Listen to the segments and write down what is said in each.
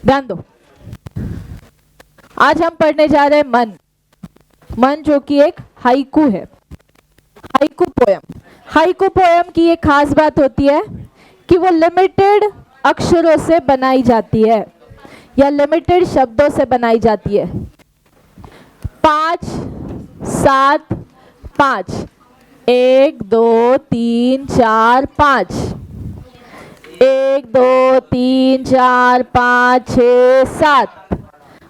ध्यान दो। आज हम पढ़ने जा रहे हैं मन। मन जो कि एक हाइकू है, हाइकू पोयम। हाइकू पोयम की एक खास बात होती है कि वो लिमिटेड अक्षरों से बनाई जाती है या लिमिटेड शब्दों से बनाई जाती है। 5 7 5, 1 2 3 4 5, 1 2 3 4 5 6 7,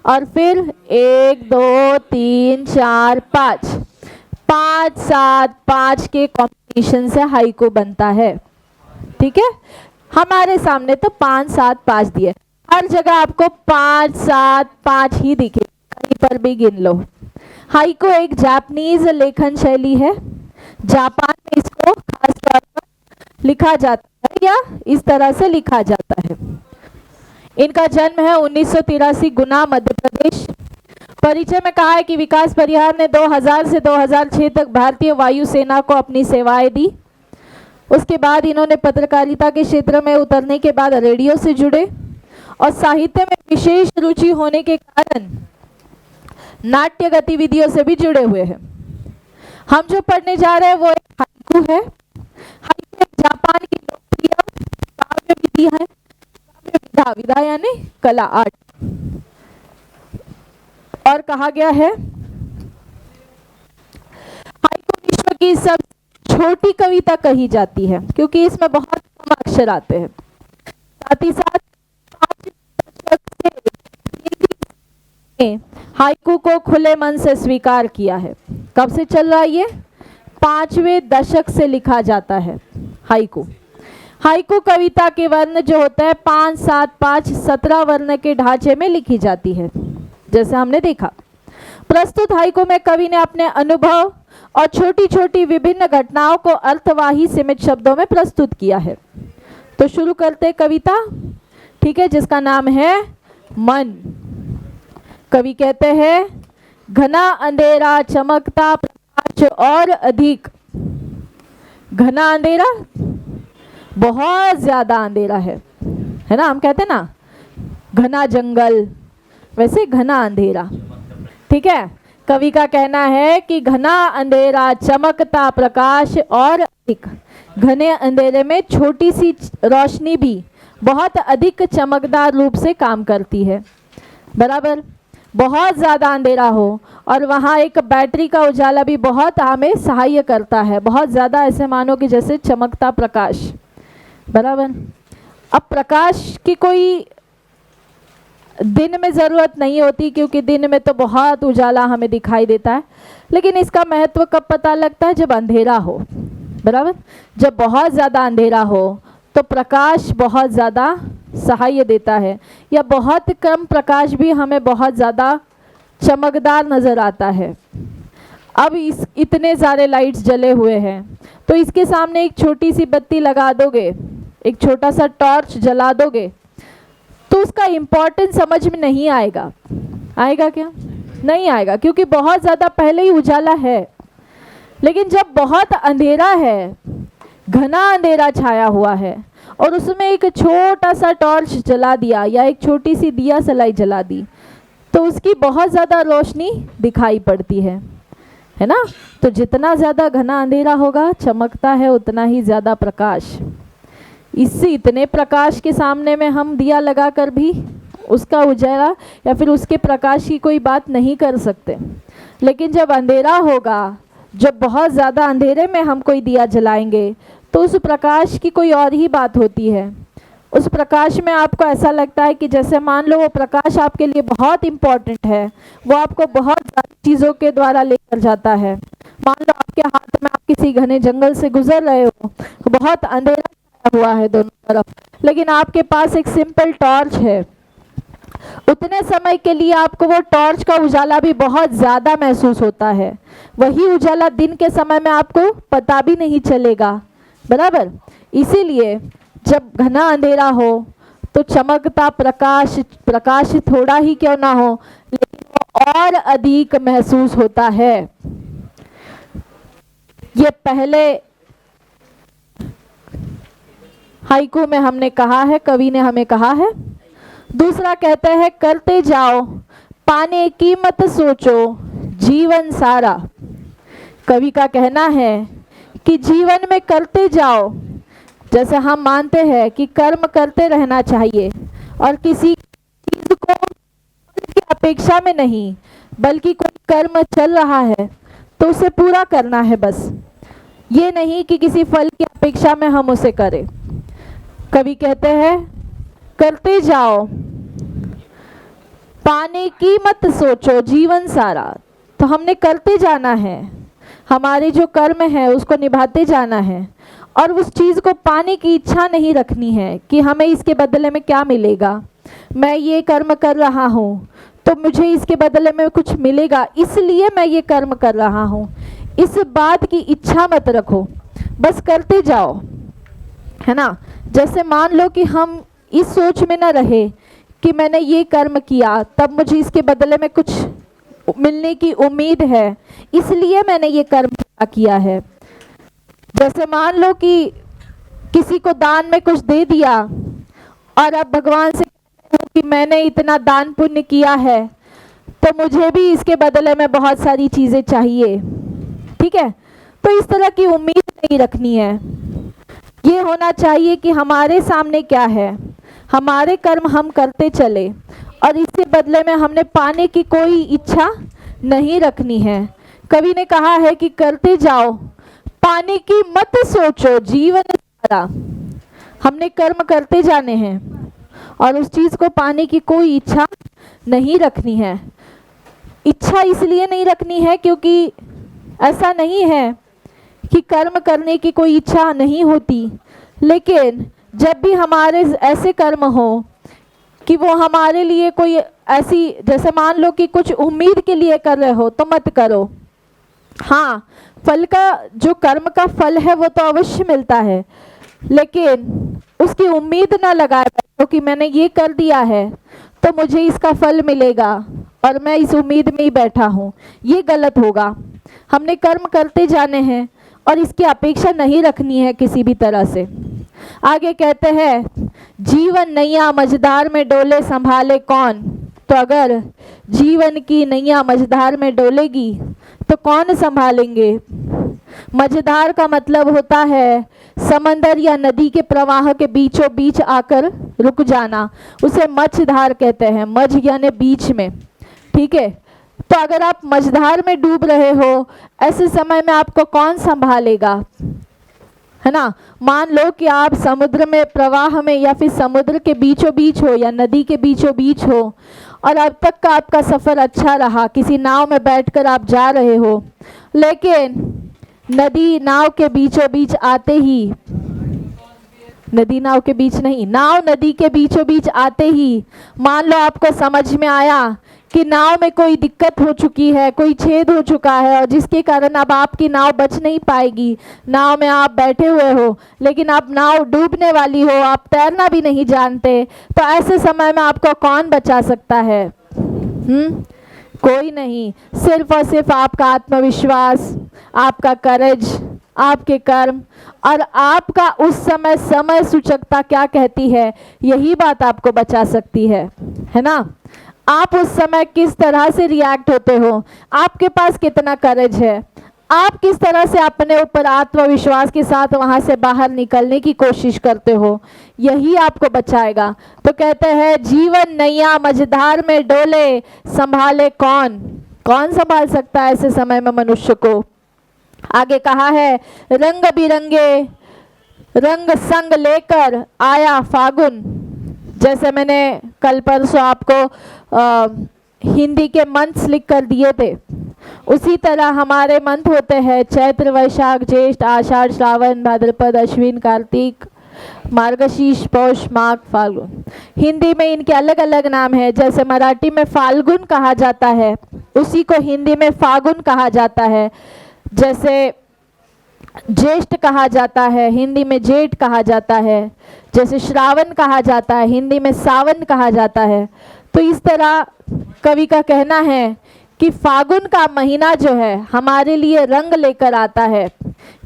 और फिर 1 2 3 4 5, 5 7 5 के कॉम्बिनेशन से हाइकू बनता है। ठीक है, हमारे सामने तो 5 7 5 दिए, हर जगह आपको 5 7 5 ही दिखे, कहीं पर भी गिन लो। हाइकू एक जापानीज लेखन शैली है। जापान में इसको खास तौर पर लिखा जाता है या इस तरह से लिखा जाता है। इनका जन्म है 1983 गुना मध्य प्रदेश। परिचय में कहा है कि विकास परिहार ने 2000 से 2006 तक भारतीय वायुसेना को अपनी सेवाएं दी। उसके बाद इन्होंने पत्रकारिता के क्षेत्र में उतरने के बाद रेडियो से जुड़े और साहित्य में विशेष रुचि होने के कारण नाट्य गतिविधियों से भी जुड़े हुए हैं। हम जो पढ़ने जा रहे हैं वो एक हाइकू है। हाइकू एक जापान की लोकप्रिय काव्य विधि है। विधा, विधा यानी कला, आर्ट। और कहा गया है हाइकू विश्व की सब छोटी कविता कही जाती है क्योंकि इसमें बहुत कम अक्षर आते हैं। साथ ही साथ 5 दशक से हाइकू को खुले मन से स्वीकार किया है। कब से चल रहा है ये? 5वें दशक से लिखा जाता है हाइकू। हाइकू कविता के वर्ण जो होता है 5 7 5 17 वर्ण के ढांचे में लिखी जाती है, जैसे हमने देखा। प्रस्तुत हाइकू में कवि ने अपने अनुभव और छोटी छोटी विभिन्न घटनाओं को अर्थवाही सीमित शब्दों में प्रस्तुत किया है। तो शुरू करते कविता, ठीक है, जिसका नाम है मन। कवि कहते हैं, घना अंधेरा चमकता प्रकाश और अधिक। घना अंधेरा, बहुत ज्यादा अंधेरा है ना। हम कहते हैं ना घना जंगल, वैसे घना अंधेरा। ठीक है, कवि का कहना है कि घना अंधेरा चमकता प्रकाश और अधिक। घने अंधेरे में छोटी सी रोशनी भी बहुत अधिक चमकदार रूप से काम करती है। बराबर, बहुत ज़्यादा अंधेरा हो और वहाँ एक बैटरी का उजाला भी बहुत हमें सहाय करता है। बहुत ज़्यादा ऐसे मानो कि जैसे चमकता प्रकाश। बराबर, अब प्रकाश की कोई दिन में ज़रूरत नहीं होती क्योंकि दिन में तो बहुत उजाला हमें दिखाई देता है, लेकिन इसका महत्व कब पता लगता है? जब अंधेरा हो। बराबर, जब बहुत ज़्यादा अंधेरा हो तो प्रकाश बहुत ज़्यादा सहाय देता है, या बहुत कम प्रकाश भी हमें बहुत ज़्यादा चमकदार नज़र आता है। अब इतने सारे लाइट्स जले हुए हैं तो इसके सामने एक छोटी सी बत्ती लगा दोगे, एक छोटा सा टॉर्च जला दोगे तो उसका इम्पोर्टेंस समझ में नहीं आएगा। आएगा क्या? नहीं आएगा, क्योंकि बहुत ज़्यादा पहले ही उजाला है। लेकिन जब बहुत अंधेरा है, घना अंधेरा छाया हुआ है और उसमें एक छोटा सा टॉर्च जला दिया या एक छोटी सी दिया सलाई जला दी तो उसकी बहुत ज़्यादा रोशनी दिखाई पड़ती है ना। तो जितना ज़्यादा घना अंधेरा होगा चमकता है उतना ही ज़्यादा प्रकाश। इससे इतने प्रकाश के सामने में हम दिया लगाकर भी उसका उजाला या फिर उसके प्रकाश की कोई बात नहीं कर सकते। लेकिन जब अंधेरा होगा, जब बहुत ज़्यादा अंधेरे में हम कोई दिया जलाएंगे तो उस प्रकाश की कोई और ही बात होती है। उस प्रकाश में आपको ऐसा लगता है कि जैसे मान लो वो प्रकाश आपके लिए बहुत इम्पोर्टेंट है, वो आपको बहुत सारी चीज़ों के द्वारा लेकर जाता है। मान लो आपके हाथ में आप किसी घने जंगल से गुजर रहे हो, बहुत अंधेरा हुआ है दोनों तरफ, लेकिन आपके पास एक सिंपल टॉर्च है। उतने समय के लिए आपको वो टॉर्च का उजाला भी बहुत ज़्यादा महसूस होता है। वही उजाला दिन के समय में आपको पता भी नहीं चलेगा। बराबर, इसीलिए जब घना अंधेरा हो तो चमकता प्रकाश थोड़ा ही क्यों ना हो, लेकिन वो और अधिक महसूस होता है। ये पहले हाइकू में हमने कहा है, कवि ने हमें कहा है, दूसरा कहते हैं करते जाओ, पाने की मत सोचो, जीवन सारा। कवि का कहना है कि जीवन में करते जाओ। जैसे हम मानते हैं कि कर्म करते रहना चाहिए और किसी चीज को की अपेक्षा में नहीं, बल्कि कोई कर्म चल रहा है तो उसे पूरा करना है बस, ये नहीं कि किसी फल की अपेक्षा में हम उसे करें। कवि कहते हैं करते जाओ, पाने की मत सोचो, जीवन सारा। तो हमने करते जाना है, हमारे जो कर्म है उसको निभाते जाना है और उस चीज़ को पाने की इच्छा नहीं रखनी है कि हमें इसके बदले में क्या मिलेगा। मैं ये कर्म कर रहा हूँ तो मुझे इसके बदले में कुछ मिलेगा, इसलिए मैं ये कर्म कर रहा हूँ। इस बात की इच्छा मत रखो, बस करते जाओ, है ना। जैसे मान लो कि हम इस सोच में ना रहे कि मैंने ये कर्म किया तब मुझे इसके बदले में कुछ मिलने की उम्मीद है, इसलिए मैंने ये कर्म किया है। जैसे मान लो कि किसी को दान में कुछ दे दिया और अब भगवान से कहते हो कि मैंने इतना दान पुण्य किया है तो मुझे भी इसके बदले में बहुत सारी चीज़ें चाहिए, ठीक है। तो इस तरह की उम्मीद नहीं रखनी है। ये होना चाहिए कि हमारे सामने क्या है, हमारे कर्म हम करते चले और इसके बदले में हमने पाने की कोई इच्छा नहीं रखनी है। कवि ने कहा है कि करते जाओ, पाने की मत सोचो, जीवन सारा। हमने कर्म करते जाने हैं और उस चीज़ को पाने की कोई इच्छा नहीं रखनी है। इच्छा इसलिए नहीं रखनी है क्योंकि ऐसा नहीं है कि कर्म करने की कोई इच्छा नहीं होती, लेकिन जब भी हमारे ऐसे कर्म हो कि वो हमारे लिए कोई ऐसी, जैसे मान लो कि कुछ उम्मीद के लिए कर रहे हो तो मत करो। हाँ, फल का जो कर्म का फल है वो तो अवश्य मिलता है, लेकिन उसकी उम्मीद ना लगाए बैठो कि मैंने ये कर दिया है तो मुझे इसका फल मिलेगा और मैं इस उम्मीद में ही बैठा हूँ, ये गलत होगा। हमने कर्म करते जाने हैं और इसकी अपेक्षा नहीं रखनी है किसी भी तरह से। आगे कहते हैं जीवन नैया मझधार में डोले संभाले कौन। तो अगर जीवन की नैया मझधार में डोलेगी तो कौन संभालेंगे। मझधार का मतलब होता है समंदर या नदी के प्रवाह के बीचों बीच आकर रुक जाना, उसे मझधार कहते हैं। मझ यानी बीच में, ठीक है। तो अगर आप मझधार में डूब रहे हो, ऐसे समय में आपको कौन संभालेगा, है ना। मान लो कि आप समुद्र में प्रवाह में या फिर समुद्र के बीचों बीच हो या नदी के बीचों बीच हो और अब तक का आपका सफ़र अच्छा रहा, किसी नाव में बैठकर आप जा रहे हो, लेकिन नदी नाव के बीचों बीच आते ही, नदी नाव के बीच नहीं, नाव नदी के बीचों बीच आते ही मान लो आपको समझ में आया कि नाव में कोई दिक्कत हो चुकी है, कोई छेद हो चुका है और जिसके कारण अब आपकी नाव बच नहीं पाएगी। नाव में आप बैठे हुए हो लेकिन अब नाव डूबने वाली हो, आप तैरना भी नहीं जानते, तो ऐसे समय में आपको कौन बचा सकता है। कोई नहीं, सिर्फ और सिर्फ आपका आत्मविश्वास, आपका करेज, आपके कर्म और आपका उस समय समय सूचकता क्या कहती है, यही बात आपको बचा सकती है ना। आप उस समय किस तरह से रिएक्ट होते हो, आपके पास कितना करेज है, आप किस तरह से अपने ऊपर आत्मविश्वास के साथ वहाँ से बाहर निकलने की कोशिश करते हो, यही आपको बचाएगा। तो कहते हैं जीवन नैया मझधार में डोले संभाले कौन। कौन संभाल सकता है ऐसे समय में मनुष्य को। आगे कहा है रंग बिरंगे रंग संग लेकर आया फागुन। जैसे मैंने कल परसों आपको हिंदी के मंत्र लिख कर दिए थे, उसी तरह हमारे मंत्र होते हैं चैत्र वैशाख ज्येष्ठ आषाढ़ श्रावण भाद्रपद अश्विन कार्तिक मार्गशीर्ष पौष माघ फाल्गुन। हिंदी में इनके अलग अलग नाम है। जैसे मराठी में फाल्गुन कहा जाता है, उसी को हिंदी में फागुन कहा जाता है। जैसे ज्येष्ठ कहा जाता है, हिंदी में जेठ कहा जाता है। जैसे श्रावण कहा जाता है, हिंदी में सावन कहा जाता है। तो इस तरह कवि का कहना है कि फागुन का महीना जो है हमारे लिए रंग लेकर आता है,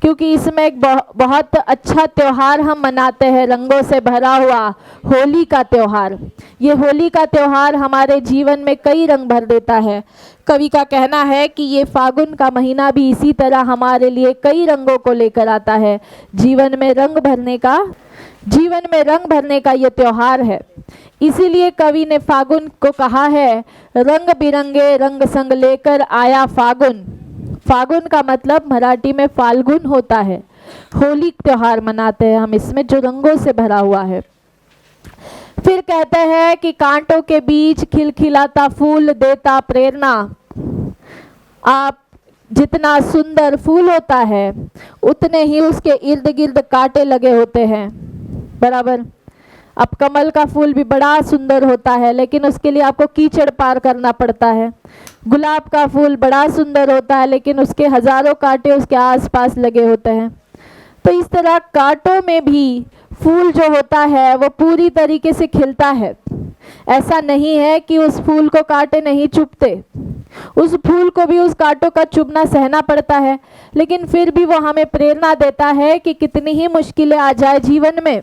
क्योंकि इसमें एक बहुत अच्छा त्यौहार हम मनाते हैं, रंगों से भरा हुआ होली का त्यौहार। ये होली का त्यौहार हमारे जीवन में कई रंग भर देता है। कवि का कहना है कि ये फागुन का महीना भी इसी तरह हमारे लिए कई रंगों को लेकर आता है। जीवन में रंग भरने का ये त्यौहार है। इसीलिए कवि ने फागुन को कहा है, रंग बिरंगे रंग संग लेकर आया फागुन। फागुन का मतलब मराठी में फाल्गुन होता है। होली त्यौहार मनाते हैं हम इसमें, जो रंगों से भरा हुआ है। फिर कहते हैं कि कांटों के बीच खिलखिलाता फूल देता प्रेरणा। आप जितना सुंदर फूल होता है उतने ही उसके इर्द गिर्द कांटे लगे होते हैं, बराबर। अब कमल का फूल भी बड़ा सुंदर होता है, लेकिन उसके लिए आपको कीचड़ पार करना पड़ता है। गुलाब का फूल बड़ा सुंदर होता है, लेकिन उसके हजारों कांटे उसके आसपास लगे होते हैं। तो इस तरह कांटों में भी फूल जो होता है वो पूरी तरीके से खिलता है। ऐसा नहीं है कि उस फूल को कांटे नहीं चुभते, उस फूल को भी उस कांटों का चुभना सहना पड़ता है, लेकिन फिर भी वो हमें प्रेरणा देता है कि कितनी ही मुश्किलें आ जाए जीवन में,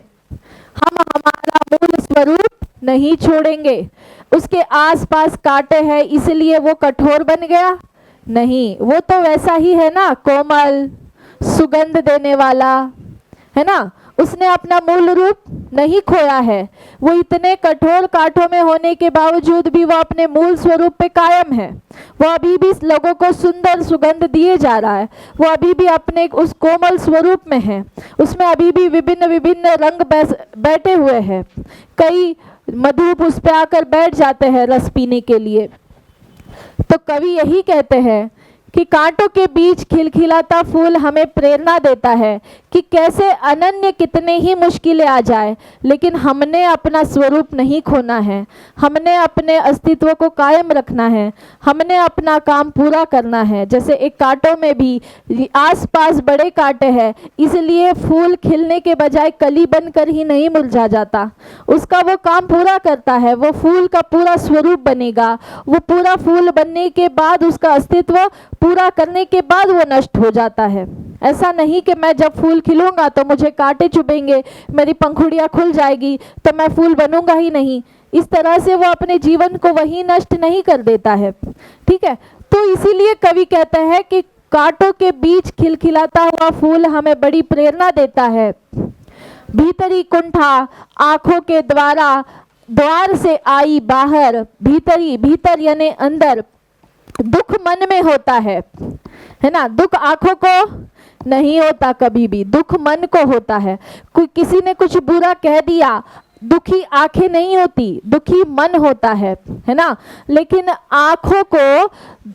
हम हमारा मूल स्वरूप नहीं छोड़ेंगे। उसके आसपास कांटे हैं इसलिए वो कठोर बन गया नहीं, वो तो वैसा ही है ना, कोमल, सुगंध देने वाला, है ना। उसने अपना मूल रूप नहीं खोया है। वो इतने कठोर कांटों में होने के बावजूद भी वो अपने मूल स्वरूप पे कायम है। वो अभी भी लोगों को सुंदर सुगंध दिए जा रहा है। वो अभी भी अपने उस कोमल स्वरूप में है। उसमें अभी भी विभिन्न विभिन्न रंग बैठे हुए हैं। कई मधुप उस पे आकर बैठ जाते हैं रस पीने के लिए। तो कवि यही कहते हैं कि कांटों के बीच खिलखिलाता फूल हमें प्रेरणा देता है कि कैसे अनन्य कितने ही मुश्किलें आ जाए, लेकिन हमने अपना स्वरूप नहीं खोना है, हमने अपने अस्तित्व को कायम रखना है, हमने अपना काम पूरा करना है। जैसे एक कांटों में भी आसपास बड़े कांटे हैं, इसलिए फूल खिलने के बजाय कली बनकर ही नहीं मुरझा जाता, उसका वो काम पूरा करता है, वो फूल का पूरा स्वरूप बनेगा। वो पूरा फूल बनने के बाद, उसका अस्तित्व पूरा करने के बाद वो नष्ट हो जाता है। ऐसा नहीं कि मैं जब फूल खिलूंगा तो मुझे कांटे चुभेंगे, मेरी पंखुड़ियाँ खुल जाएगी तो मैं फूल बनूंगा ही नहीं। इस तरह से वो अपने जीवन को वही नष्ट नहीं कर देता है, ठीक है। तो इसीलिए कवि कहता है कि कांटों के बीच खिलखिलाता हुआ फूल हमें बड़ी प्रेरणा देता है। भीतरी कुंठा आंखों के द्वार से आई बाहर। भीतर यानी अंदर, दुख मन में होता है ना। दुख आंखों को नहीं होता, कभी भी दुख मन को होता है। कोई किसी ने कुछ बुरा कह दिया, दुखी आंखें नहीं होती, दुखी मन होता है ना। लेकिन आंखों को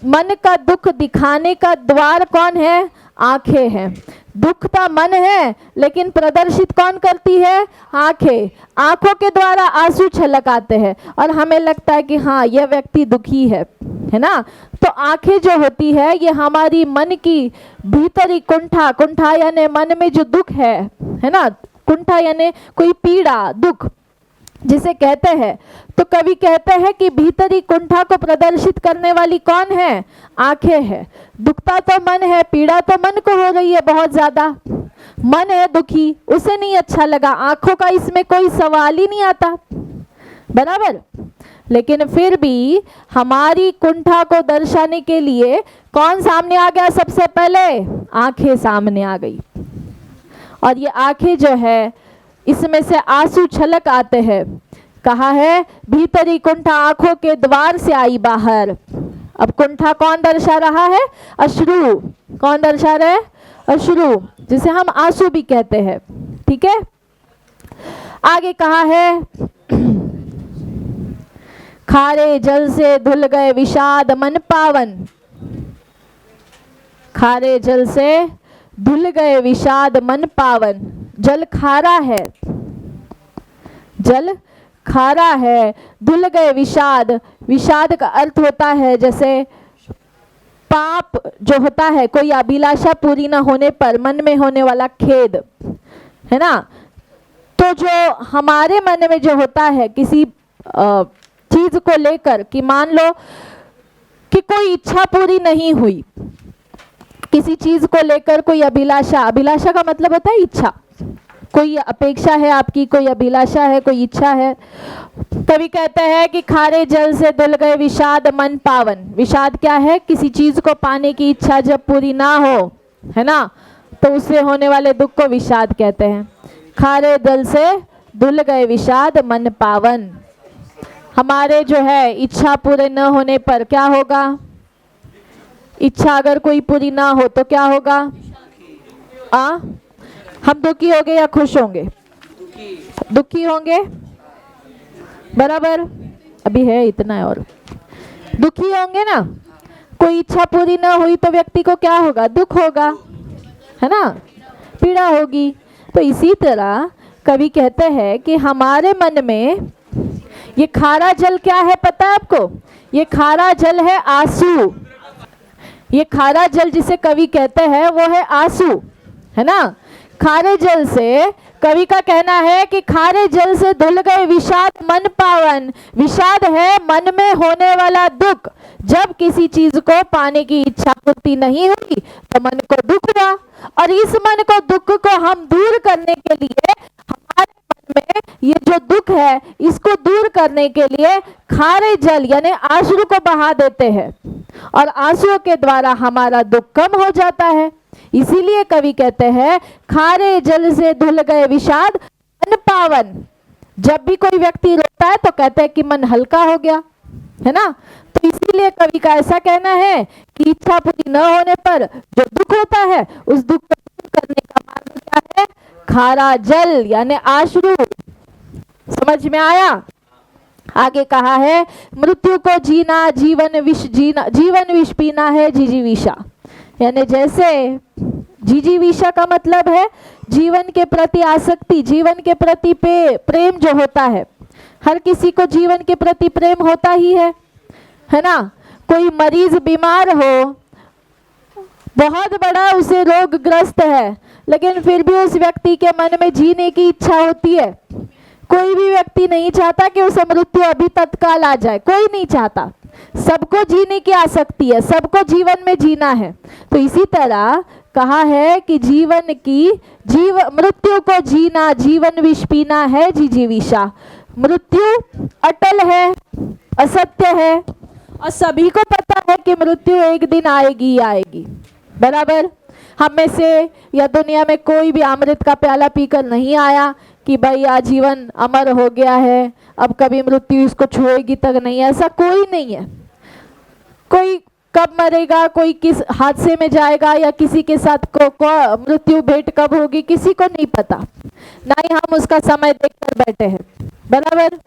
मन का दुख दिखाने का द्वार कौन है? आंखें हैं। दुखता मन है, लेकिन प्रदर्शित कौन करती है? आंखें। आंखों के द्वारा आंसू छलक आते हैं और हमें लगता है कि हाँ, यह व्यक्ति दुखी है ना। तो आंखें जो होती है ये हमारी मन की भीतरी कुंठा यानी मन में जो दुख है ना। कुंठा यानी कोई पीड़ा, दुख जिसे कहते हैं। तो कवि कहते हैं कि भीतरी कुंठा को प्रदर्शित करने वाली कौन है? आंखें है। दुखता तो मन है, पीड़ा तो मन को हो रही है बहुत ज्यादा। मन है दुखी, उसे नहीं अच्छा लगा, आंखों का इसमें कोई सवाल ही नहीं आता, बराबर। लेकिन फिर भी हमारी कुंठा को दर्शाने के लिए कौन सामने आ गया? सबसे पहले आंखें सामने आ गई। और ये आंखें जो है इसमें से आंसू छलक आते हैं। कहा है भीतरी कुंठा आंखों के द्वार से आई बाहर। अब कुंठा कौन दर्शा रहा है? अश्रु। कौन दर्शा रहा है? अश्रु, जिसे हम आंसू भी कहते हैं, ठीक है। आगे कहा है खारे जल से धुल गए विषाद मन पावन। खारे जल से धुल गए विषाद मन पावन। जल खारा है, जल खारा है, धुल गए विषाद। विषाद का अर्थ होता है जैसे पाप जो होता है, कोई अभिलाषा पूरी न होने पर मन में होने वाला खेद, है ना। तो जो हमारे मन में जो होता है किसी चीज को लेकर, कि मान लो कि कोई इच्छा पूरी नहीं हुई, किसी चीज को लेकर कोई अभिलाषा, अभिलाषा का मतलब होता है इच्छा, कोई अपेक्षा है आपकी, कोई अभिलाषा है, कोई इच्छा है। कवि कहते हैं कि खारे जल से धुल गए विषाद मन पावन। विषाद क्या है? किसी चीज को पाने की इच्छा जब पूरी ना हो, है ना, तो उससे होने वाले दुख को विषाद कहते हैं। खारे जल से धुल गए विषाद मन पावन। हमारे जो है इच्छा पूरे न होने पर क्या होगा? इच्छा अगर कोई पूरी ना हो तो क्या होगा? हम दुखी होंगे या खुश होंगे? दुखी होंगे, बराबर, अभी है इतना है और दुखी होंगे ना। कोई इच्छा पूरी ना हुई तो व्यक्ति को क्या होगा? दुख होगा, है ना, पीड़ा होगी। तो इसी तरह कवि कहते हैं कि हमारे मन में ये खारा जल क्या है पता है आपको? ये खारा जल है आंसू। ये खारा जल जिसे कवि कहते हैं वो है आंसू, है ना। खारे जल से, कवि का कहना है कि खारे जल से धुल गए विषाद मन पावन। विषाद है मन में होने वाला दुख। जब किसी चीज को पाने की इच्छा पूर्ति नहीं हुई तो मन को दुख हुआ, और इस मन को दुख को हम दूर करने के लिए, हमारे मन में ये जो दुख है इसको दूर करने के लिए खारे जल यानी आंसू को बहा देते हैं, और आंसुओं के द्वारा हमारा दुख कम हो जाता है। इसीलिए कवि कहते हैं खारे जल से धुल गए विषाद मन पावन। जब भी कोई व्यक्ति रोता है तो कहते हैं कि मन हल्का हो गया, है ना। तो इसीलिए कवि का ऐसा कहना है कि इच्छा पूरी न होने पर जो दुख होता है उस दुख को दूर करने का मार्ग क्या है? खारा जल यानी आश्रु। समझ में आया? आगे कहा है मृत्यु को जीना जीवन विष जीना, जीवन विष पीना है जिजीविषा। यानी जैसे जिजीविषा का मतलब है जीवन के प्रति आसक्ति, जीवन के प्रति प्रेम जो होता है। हर किसी को जीवन के प्रति प्रेम होता ही है ना। कोई मरीज बीमार हो, बहुत बड़ा उसे रोगग्रस्त है, लेकिन फिर भी उस व्यक्ति के मन में जीने की इच्छा होती है। कोई भी व्यक्ति नहीं चाहता कि उसे मृत्यु अभी तत्काल आ जाए, कोई नहीं चाहता। सबको जीने की आसक्ति है, सबको जीवन में जीना है। तो इसी तरह कहा है कि मृत्यु को जीना जीवन विष पीना है जिजीविषा। मृत्यु अटल है, असत्य है, और सभी को पता है कि मृत्यु एक दिन आएगी ही आएगी, बराबर। हम में से या दुनिया में कोई भी अमृत का प्याला पीकर नहीं आया कि भाई आजीवन अमर हो गया है, अब कभी मृत्यु इसको छुएगी तक नहीं। ऐसा कोई नहीं है। कोई कब मरेगा, कोई किस हादसे में जाएगा, या किसी के साथ को मृत्यु भेंट कब होगी, किसी को नहीं पता। ना ही हम उसका समय देखकर बैठे हैं, बराबर।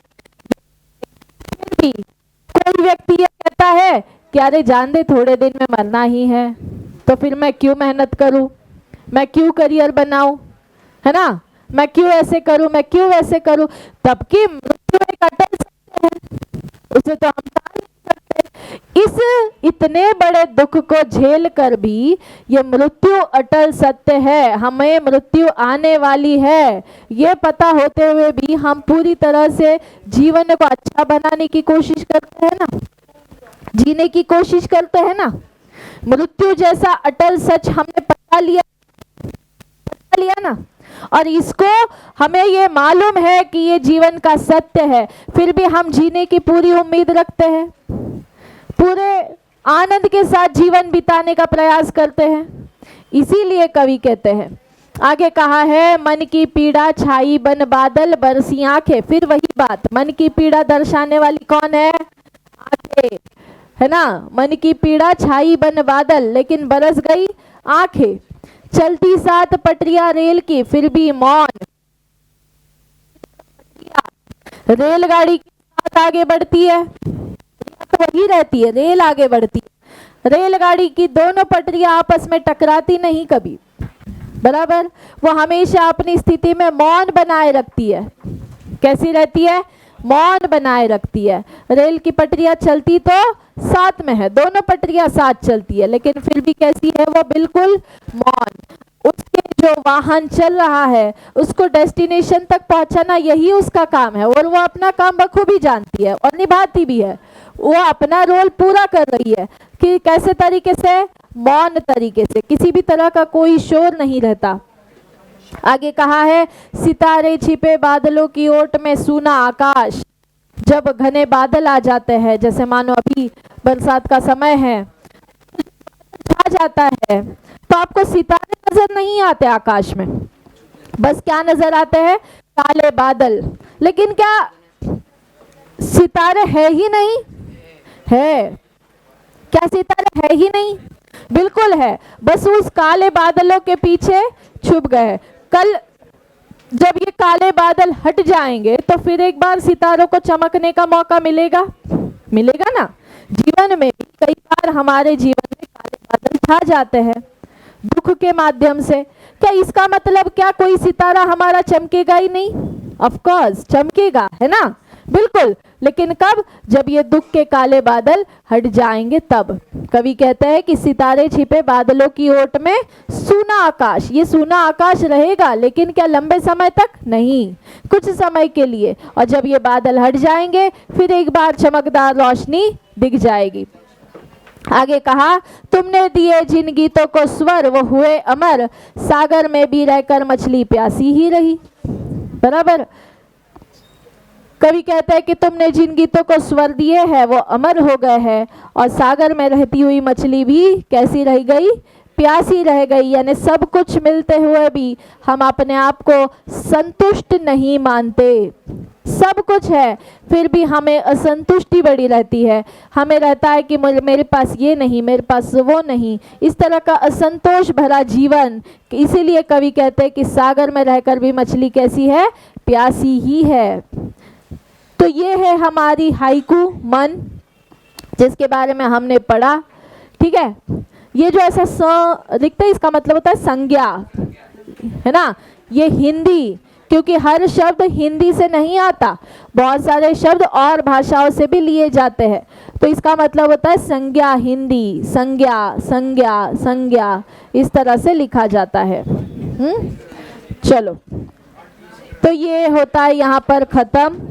फिर भी कोई व्यक्ति ये कहता है कि अरे जान दे, थोड़े दिन में मरना ही है, तो फिर मैं क्यों मेहनत करूं, मैं क्यों करियर बनाऊं, है ना, मैं क्यों ऐसे करूं, मैं क्यों वैसे करूं। तब की मृत्यु एक अटल सत्य है, उसे तो हम टाल नहीं सकते। इस इतने बड़े दुख को झेल कर भी ये मृत्यु अटल सत्य है, हमें मृत्यु आने वाली है, ये पता होते हुए भी हम पूरी तरह से जीवन को अच्छा बनाने की कोशिश करते हैं ना, जीने की कोशिश करते हैं ना। मृत्यु जैसा अटल सच हमने पता लिया ना, और इसको हमें ये मालूम है कि ये जीवन का सत्य है, फिर भी हम जीने की पूरी उम्मीद रखते हैं, पूरे आनंद के साथ जीवन बिताने का प्रयास करते हैं। इसीलिए कवि कहते हैं, आगे कहा है मन की पीड़ा छाई बन बादल बरसी आंखें। फिर वही बात, मन की पीड़ा दर्शाने वाली कौन है? आंखें, है ना। मन की पीड़ा छाई बन बादल लेकिन बरस गई आंखें। चलती सात पटरियां रेल की फिर भी मौन। रेलगाड़ी के साथ आगे बढ़ती है, वही रहती है, रेल आगे बढ़ती है। रेलगाड़ी की दोनों पटरियां आपस में टकराती नहीं कभी, बराबर। वो हमेशा अपनी स्थिति में मौन बनाए रखती है। कैसी रहती है? मौन बनाए रखती है। रेल की पटरियां चलती तो साथ में है, दोनों पटरियां साथ चलती है, लेकिन फिर भी कैसी है वो, बिल्कुल मौन। उसके जो वाहन चल रहा है उसको डेस्टिनेशन तक पहुंचाना यही उसका काम है, और वो अपना काम बखूबी जानती है और निभाती भी है। वो अपना रोल पूरा कर रही है कि कैसे तरीके से, मौन तरीके से, किसी भी तरह का कोई शोर नहीं रहता। आगे कहा है, सितारे छिपे बादलों की ओट में सूना आकाश। जब घने बादल आ जाते हैं, जैसे मानो अभी बरसात का समय है, आ जाता है, तो आपको सितारे नजर नहीं आते आकाश में, बस क्या नजर आते हैं, काले बादल। लेकिन क्या सितारे है ही नहीं? है। क्या सितारे है ही नहीं? बिल्कुल है, बस उस काले बादलों के पीछे छुप गए। कल जब ये काले बादल हट जाएंगे तो फिर एक बार सितारों को चमकने का मौका मिलेगा, मिलेगा ना। जीवन में भी कई बार हमारे जीवन में काले बादल छा जाते हैं दुख के माध्यम से। क्या इसका मतलब क्या कोई सितारा हमारा चमकेगा ही नहीं? ऑफ कोर्स चमकेगा, है ना, बिल्कुल। लेकिन कब? जब ये दुख के काले बादल हट जाएंगे तब। कवि कहते हैं कि सितारे छिपे बादलों की ओट में सूना आकाश। ये सूना आकाश रहेगा, लेकिन क्या लंबे समय तक? नहीं, कुछ समय के लिए। और जब ये बादल हट जाएंगे फिर एक बार चमकदार रोशनी दिख जाएगी। आगे कहा, तुमने दिए जिन गीतों को स्वर वो हुए अमर, सागर में भी रहकर मछली प्यासी ही रही। बराबर। कवि कहते हैं कि तुमने जिन गीतों को स्वर दिए हैं वो अमर हो गए हैं, और सागर में रहती हुई मछली भी कैसी रह गई? प्यासी रह गई। यानी सब कुछ मिलते हुए भी हम अपने आप को संतुष्ट नहीं मानते। सब कुछ है फिर भी हमें असंतुष्टि बड़ी रहती है। हमें रहता है कि मेरे पास ये नहीं, मेरे पास वो नहीं, इस तरह का असंतोष भरा जीवन। इसीलिए कवि कहते हैं कि सागर में रहकर भी मछली कैसी है? प्यासी ही है। तो ये है हमारी हाइकू मन, जिसके बारे में हमने पढ़ा। ठीक है, ये जो ऐसा स दिखता है इसका मतलब होता है संज्ञा, है ना। ये हिंदी, क्योंकि हर शब्द हिंदी से नहीं आता, बहुत सारे शब्द और भाषाओं से भी लिए जाते हैं, तो इसका मतलब होता है संज्ञा। हिंदी संज्ञा, संज्ञा, संज्ञा, इस तरह से लिखा जाता है। चलो, तो ये होता है यहाँ पर खत्म।